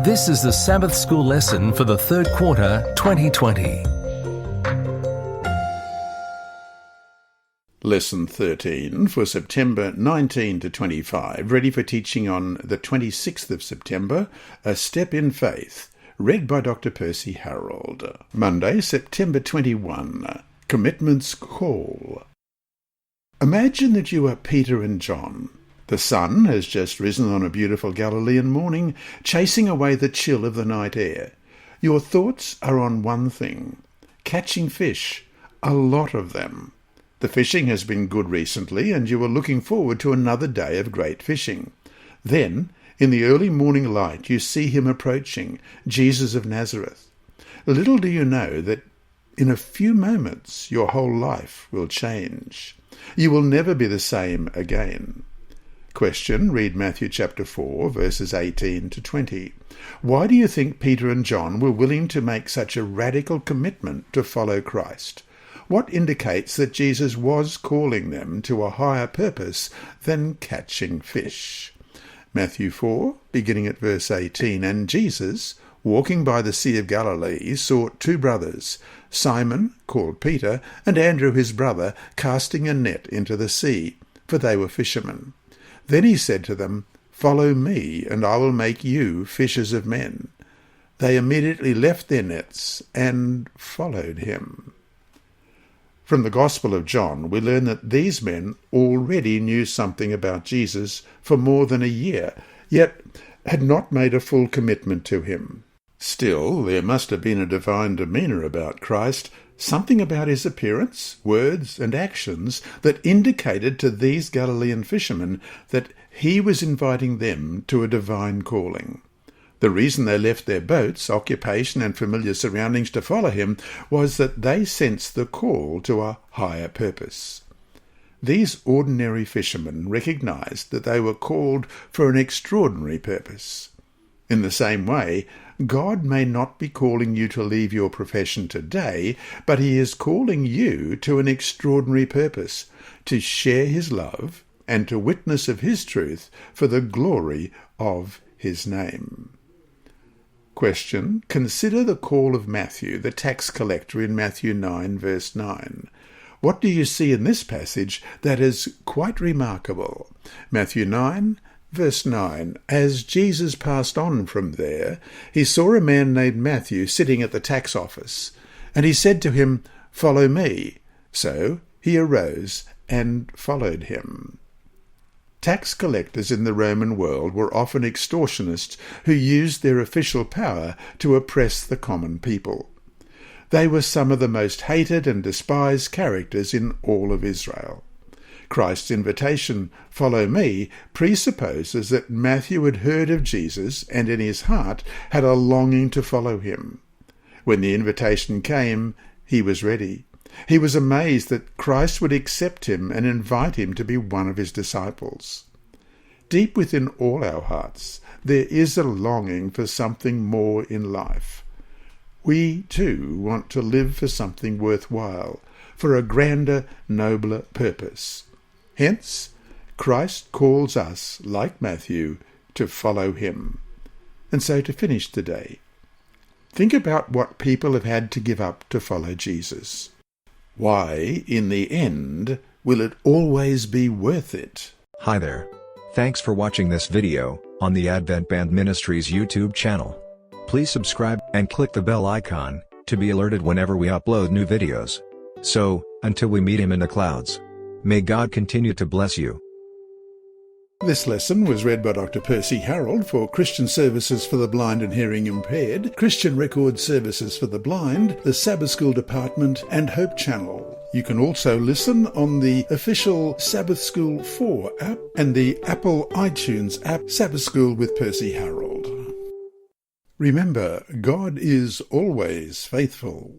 This is the Sabbath School lesson for the third quarter 2020. Lesson 13 for September 19 to 25, ready for teaching on the 26th of September, A Step in Faith, read by Dr. Percy Harrold. Monday, September 21, Commitment's Call. Imagine that you are Peter and John. The sun has just risen on a beautiful Galilean morning, chasing away the chill of the night air. Your thoughts are on one thing: catching fish, a lot of them. The fishing has been good recently, and you are looking forward to another day of great fishing. Then, in the early morning light, you see him approaching, Jesus of Nazareth. Little do you know that in a few moments your whole life will change. You will never be the same again. Question, read Matthew chapter 4, verses 18 to 20. Why do you think Peter and John were willing to make such a radical commitment to follow Christ? What indicates that Jesus was calling them to a higher purpose than catching fish? Matthew 4, beginning at verse 18, And Jesus, walking by the Sea of Galilee, saw two brothers, Simon, called Peter, and Andrew his brother, casting a net into the sea, for they were fishermen. Then he said to them, Follow me, and I will make you fishers of men. They immediately left their nets and followed him. From the Gospel of John, we learn that these men already knew something about Jesus for more than a year, yet had not made a full commitment to him. Still, there must have been a divine demeanour about Christ, something about his appearance, words, and actions that indicated to these Galilean fishermen that he was inviting them to a divine calling. The reason they left their boats, occupation, and familiar surroundings to follow him was that they sensed the call to a higher purpose. These ordinary fishermen recognized that they were called for an extraordinary purpose. In the same way, God may not be calling you to leave your profession today, but he is calling you to an extraordinary purpose, to share his love and to witness of his truth for the glory of his name. Question. Consider the call of Matthew, the tax collector, in Matthew 9, verse 9. What do you see in this passage that is quite remarkable? Matthew 9, verse 9. As Jesus passed on from there, he saw a man named Matthew sitting at the tax office, and he said to him, Follow me. So he arose and followed him. Tax collectors in the Roman world were often extortionists who used their official power to oppress the common people. They were some of the most hated and despised characters in all of Israel. Christ's invitation, Follow me, presupposes that Matthew had heard of Jesus and in his heart had a longing to follow him. When the invitation came, he was ready. He was amazed that Christ would accept him and invite him to be one of his disciples. Deep within all our hearts, there is a longing for something more in life. We, too, want to live for something worthwhile, for a grander, nobler purpose. Hence, Christ calls us, like Matthew, to follow him. And so to finish today, think about what people have had to give up to follow Jesus. Why, in the end, will it always be worth it? Hi there. Thanks for watching this video on the Advent-band Ministries YouTube channel. Please subscribe and click the bell icon to be alerted whenever we upload new videos. So, until we meet him in the clouds, may God continue to bless you. This lesson was read by Dr. Percy Harrold for Christian Services for the Blind and Hearing Impaired, Christian Record Services for the Blind, the Sabbath School Department, and Hope Channel. You can also listen on the official Sabbath School 4 app and the Apple iTunes app, Sabbath School with Percy Harrold. Remember, God is always faithful.